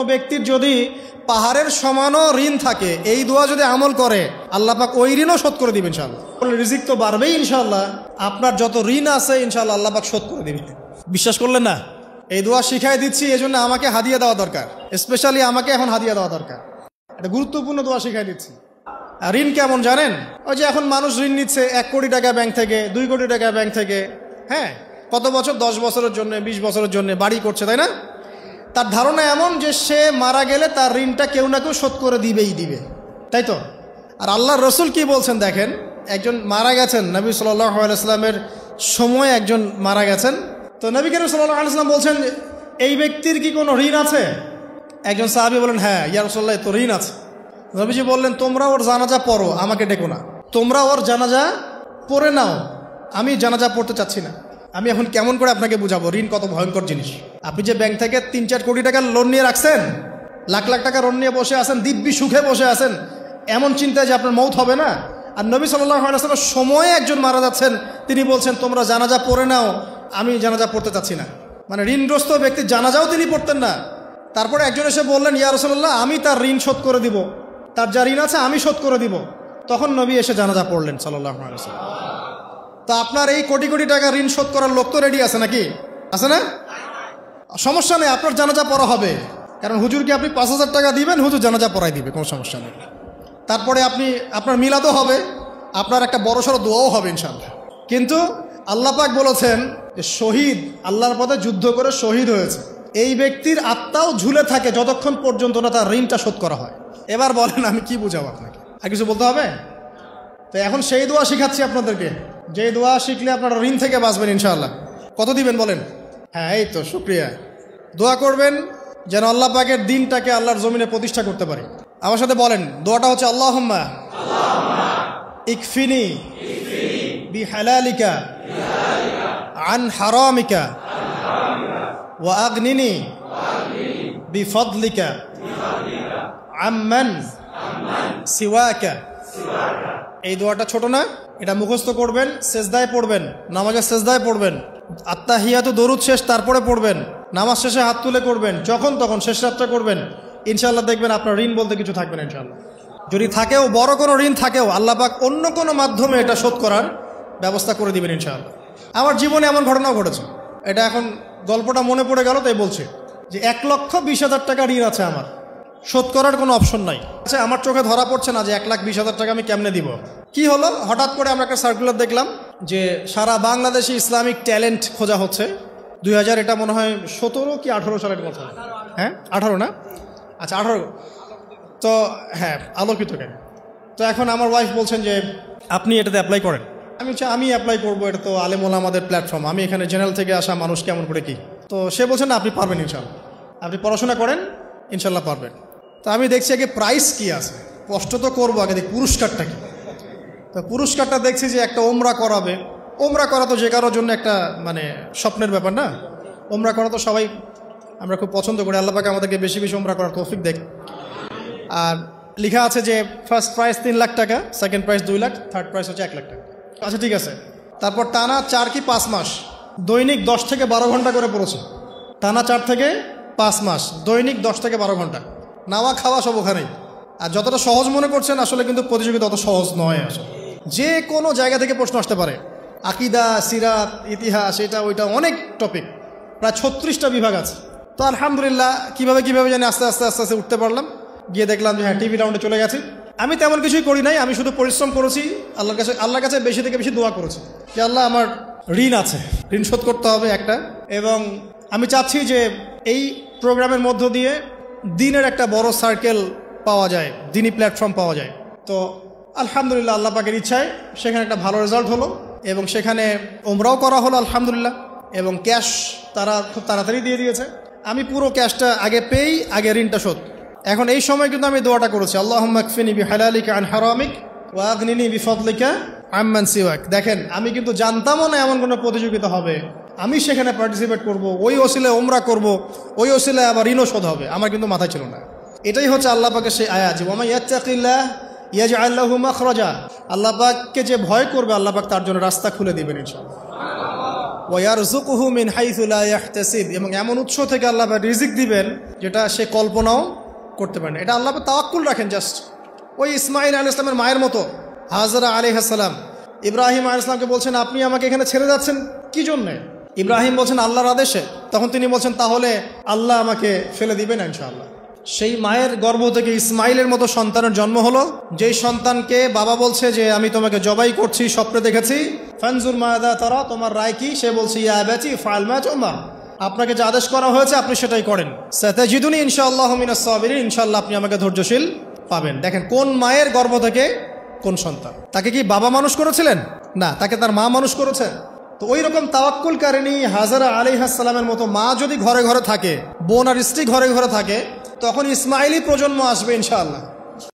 ব্যক্তির যদি পাহাড়ের সমানও ঋণ থাকে, এই দোয়া যদি আমল করে আল্লাহ পাক ওই ঋণও শোধ করে দিবেন ইনশাআল্লাহ। রিজিক তো বাড়বেই ইনশাআল্লাহ, আপনার যত ঋণ আছে ইনশাআল্লাহ আল্লাহ পাক শোধ করে দিবেন। বিশ্বাস করলেন না? এই দোয়া শিখাই দিচ্ছি, এই জন্য আমাকে হাদিয়া দেওয়া দরকার, স্পেশালি আমাকে এখন হাদিয়া দেওয়া দরকার। এটা গুরুত্বপূর্ণ দোয়া শিখাই দিচ্ছি। আর ঋণ কেমন জানেন? ওই যে এখন মানুষ ঋণ নিচ্ছে 1 কোটি টাকা ব্যাংক থেকে, 2 কোটি টাকা ব্যাংক থেকে, হ্যাঁ, কত বছর, 10 বছরের জন্য, 20 বছরের জন্য বাড়ি করছে, তাই না? তার ধারণা এমন যে সে মারা গেলে তার ঋণটা কেউ না কেউ শোধ করে দিবেই দিবে, তাই তো? আর আল্লাহর রসুল কি বলছেন দেখেন, একজন মারা গেছেন, নবী সাল্লাল্লাহু আলাইহি ওয়াসাল্লামের সময় একজন মারা গেছেন। তো নবী করিম সাল্লাল্লাহু আলাইহি ওয়াসাল্লাম বলছেন, এই ব্যক্তির কি কোনো ঋণ আছে? একজন সাহাবী বলেন, হ্যাঁ ইয়া রাসূলুল্লাহ, তো ঋণ আছে। নবীজি বললেন, তোমরা ওর জানাজা পড়ো, আমাকে ডেকো না। তোমরা ওর জানাজা পড়ে নাও, আমি জানাজা পড়তে চাচ্ছি না। আমি এখন কেমন করে আপনাকে বুঝাবো ঋণ কত ভয়ঙ্কর জিনিস? আপনি যে ব্যাংক থেকে 3-4 কোটি টাকার লোন নিয়ে রাখছেন, লাখ লাখ টাকা লোন নিয়ে বসে আছেন, দিব্যি সুখে বসে আছেন, এমন চিন্তায় যে আপনার মৌত হবে না। আর নবী সাল্লাল্লাহু আলাইহি ওয়াসাল্লামের সময়ে একজন মারা যাচ্ছেন, তিনি বলছেন তোমরা জানাজা পড়ে নাও, আমি জানাজা পড়তে চাচ্ছি না। মানে ঋণগ্রস্ত ব্যক্তি জানাজাও তিনি পড়তেন না। তারপরে একজন এসে বললেন, ইয়া রাসূলুল্লাহ, আমি তার ঋণ শোধ করে দিব, তার যা ঋণ আছে আমি শোধ করে দিব। তখন নবী এসে জানাজা পড়লেন সাল্লাল্লাহু আলাইহি ওয়াসাল্লাম। তা আপনার এই কোটি কোটি টাকা ঋণ শোধ করার লোক তো রেডি আছে নাকি? আছে না? সমস্যা নেই, আপনার জানাজা পড়া হবে। কারণ হুজুরকে আপনি 5,000 টাকা দিবেন, হুজুর জানাজা পড়াই দিবে, কোনো সমস্যা নেই। তারপরে আপনার মিলাদও হবে, আপনার একটা বড়সড় দোয়াও হবে ইনশাআল্লাহ। কিন্তু আল্লাহ পাক বলেছেন যে শহীদ, আল্লাহর পথে যুদ্ধ করে শহীদ হয়েছে, এই ব্যক্তির আত্মাও ঝুলে থাকে যতক্ষণ পর্যন্ত না তার ঋণটা শোধ করা হয়। এবার বলেন আমি কি বুঝাবো আপনাকে? আর কিছু বলতে হবে? তো এখন সেই দোয়া শিখাচ্ছি আপনাদেরকে, যে দোয়া শিখলে আপনারা ঋণ থেকে বাঁচবেন ইনশাআল্লাহ। কত দিবেন বলেন? হ্যাঁ, এই তো, শুকরিয়া। দোয়া করবেন যেন আল্লাহ পাকের দিনটাকে আল্লাহর জমিনে প্রতিষ্ঠা করতে পারি। আমার সাথে বলেন, দোয়াটা হচ্ছে আল্লাহুম্মা ইকফিনি বিহালালিকা আন হারামিকা ওয়া আগনিনি বিফদলিকা আম্মান সিওয়াকা। এই দোয়াটা ছোট না, এটা মুখস্থ করবেন, সেজদায় পড়বেন, নামাজের সেজদায় পড়বেন, আত্তাহিয়াতু দরুদ শেষ তারপরে পড়বেন, নামাজ শেষে হাত তুলে করবেন, যখন তখন শেষ রাতটা করবেন। ইনশাআল্লাহ দেখবেন আপনার ঋণ বলতে কিছু থাকবে না ইনশাআল্লাহ। যদি থাকেও, বড় কোনো ঋণ থাকেও, আল্লাহ পাক অন্য কোনো মাধ্যমে এটা শোধ করার ব্যবস্থা করে দিবেন ইনশাআল্লাহ। আমার জীবনে এমন ঘটনাও ঘটেছে, এটা এখন গল্পটা মনে পড়ে গেল তাই বলছে, যে 1,20,000 টাকা ঋণ আছে আমার, শোধ করার কোনো অপশন নাই। আচ্ছা, আমার চোখে ধরা পড়ছে না যে 1,20,000 টাকা আমি কেমনে দিব। কি হলো, হঠাৎ করে আমরা একটা সার্কুলার দেখলাম যে সারা বাংলাদেশে ইসলামিক ট্যালেন্ট খোঁজা হচ্ছে। 2000, এটা মনে হয় 17 কি 18 সালের কথা, হ্যাঁ 18 না, আচ্ছা 18। তো হ্যাঁ, আলোকিত কেন। তো এখন আমার ওয়াইফ বলছেন যে আপনি এটাতে অ্যাপ্লাই করেন। আমি অ্যাপ্লাই করবো, এটা তো আলেম ওলামাদের প্ল্যাটফর্ম, আমি এখানে জেনারেল থেকে আসা মানুষ, কেমন করে কি। তো সে বলছেন না, আপনি পারবেন ইনশাল্লাহ, আপনি পড়াশোনা করেন, ইনশাল্লাহ পারবেন। তো আমি দেখছি আগে প্রাইস কি আছে, কষ্ট তো করবো, আগে দেখি পুরস্কারটা কি। তো পুরস্কারটা দেখছি যে একটা ওমরা করাবে। ওমরা করা তো যে কারোর জন্য একটা মানে স্বপ্নের ব্যাপার না? ওমরা করা তো সবাই আমরা খুব পছন্দ করি, আল্লাহ পাক আমাদেরকে বেশি বেশি ওমরা করার তৌফিক দেখ। আর লেখা আছে যে ফার্স্ট প্রাইজ 3 লাখ টাকা, second prize 2 lakh, third prize হচ্ছে 1 লাখ টাকা। আচ্ছা ঠিক আছে। তারপর টানা 4 কি 5 মাস দৈনিক 10 থেকে 12 ঘন্টা করে পড়েছে। টানা 4 থেকে 5 মাস দৈনিক 10 থেকে 12 ঘন্টা, নাওয়া খাওয়া সব ওখানেই। আর যতটা সহজ মনে করছেন, আসলে কিন্তু প্রতিযোগিতা অত সহজ নয়। আসলে যে কোনো জায়গা থেকে প্রশ্ন আসতে পারে, আকিদা, সিরাত, ইতিহাস, এটা ওইটা, অনেক টপিক, প্রায় 36টা বিভাগ আছে। তো আলহামদুলিল্লাহ কিভাবে জানি আস্তে আস্তে উঠতে পারলাম। গিয়ে দেখলাম যে হ্যাঁ, টিভি রাউন্ডে চলে গেছি। আমি তেমন কিছুই করি নাই, আমি শুধু পরিশ্রম করেছি, আল্লাহর কাছে বেশি থেকে বেশি দোয়া করেছি যে আল্লাহ, আমার ঋণ আছে, ঋণ শোধ করতে হবে একটা। এবং আমি চাচ্ছি যে এই প্রোগ্রামের মধ্য দিয়ে দিনের একটা বড় সার্কেল পাওয়া যায়, দিনই প্ল্যাটফর্ম পাওয়া যায়। তো আলহামদুলিল্লাহ আল্লাহ পাকের ইচ্ছায় সেখানে একটা ভালো রেজাল্ট হলো, এবং সেখানে ওমরাও করা হলো আলহামদুলিল্লাহ। এবং ক্যাশ তারা খুব তাড়াতাড়ি দিয়ে দিয়েছে। আমি পুরো ক্যাশটা আগে পেয়েই আগে ঋণটা শোধ। এখন এই সময় কিন্তু আমি দোয়াটা করেছি, আল্লাহুম্মা কফিনি বিহালালিকা আন হারামিক ওয়া আগনিনি বিফদলিকা আম্মান সিওয়াক। দেখেন, আমি কিন্তু জানতামও না এমন কোনো প্রতিযোগিতা হবে, আমি সেখানে পার্টিসিপেট করব, ওই ওসিলায় ওমরা করব, ওই ওসিলায় আবার ঋণও শোধ হবে, আমার কিন্তু মাথায় ছিল না। এটাই হচ্ছে আল্লাহ পাকের সেই আয়াত, ওয়া মান ইয়াত্তাকিল্লাহ ইয়াজআল লাহু মাখরাজা। আল্লাহ পাককে যে ভয় করবে, আল্লাহ পাক তার জন্য রাস্তা খুলে দিবেন ইনশাআল্লাহ। ওয়া ইয়ারযুকুহু মিন হাইসু লা ইয়াহতাসিব, এবং এমন উৎস থেকে আল্লাহ রিজিক দিবেন যেটা সে কল্পনাও করতে পারে না। এটা আল্লাহ তাওয়াক্কুল রাখেন জাস্ট। ওই ইসমাইল আলাইহিস সালামের মায়ের মতো হাজরা আলাইহিস সালাম ইব্রাহিম আলাইহিস সালামকে বলছেন, আপনি আমাকে এখানে ছেড়ে যাচ্ছেন কি জন্যে? ইব্রাহিম বলছেন আল্লাহর আদেশে। তখন তিনি বলছেন, তাহলে আল্লাহ আমাকে ফেলে দিবেন ইনশাআল্লাহ। সেই মায়ের গর্ভ থেকে ইসমাইলের মতো সন্তানের জন্ম হলো, যেই সন্তানকে বাবা বলছে যে আমি তোমাকে জবাই করছি, স্বপ্নে দেখেছি, ফানজুর মাদা তারা, তোমার রায় কি? সে বলছে ইয়া আবাতি ফাআল মা তু'মার, আপনাকে যে আদেশ করা হয়েছে আপনি সেটাই করেন। সাতাজিদুনি ইনশাআল্লাহু মিনাস সাবিরিন, ইনশাআল্লাহ আপনি আমাকে ধৈর্যশীল পাবেন। দেখেন কোন মায়ের গর্ভ থেকে কোন সন্তান। তাকে কি বাবা মানুষ করেছিলেন? না, তাকে তার মা মানুষ করেছে। তো ওই রকম তাওয়াক্কুলকারিনী হাজরা আলাইহিস সালামের মতো মা যদি ঘরে ঘরে থাকে, বোন আর স্ত্রী ঘরে ঘরে থাকে, তখন ইসমাইলি প্রজন্ম আসবে ইনশাআল্লাহ।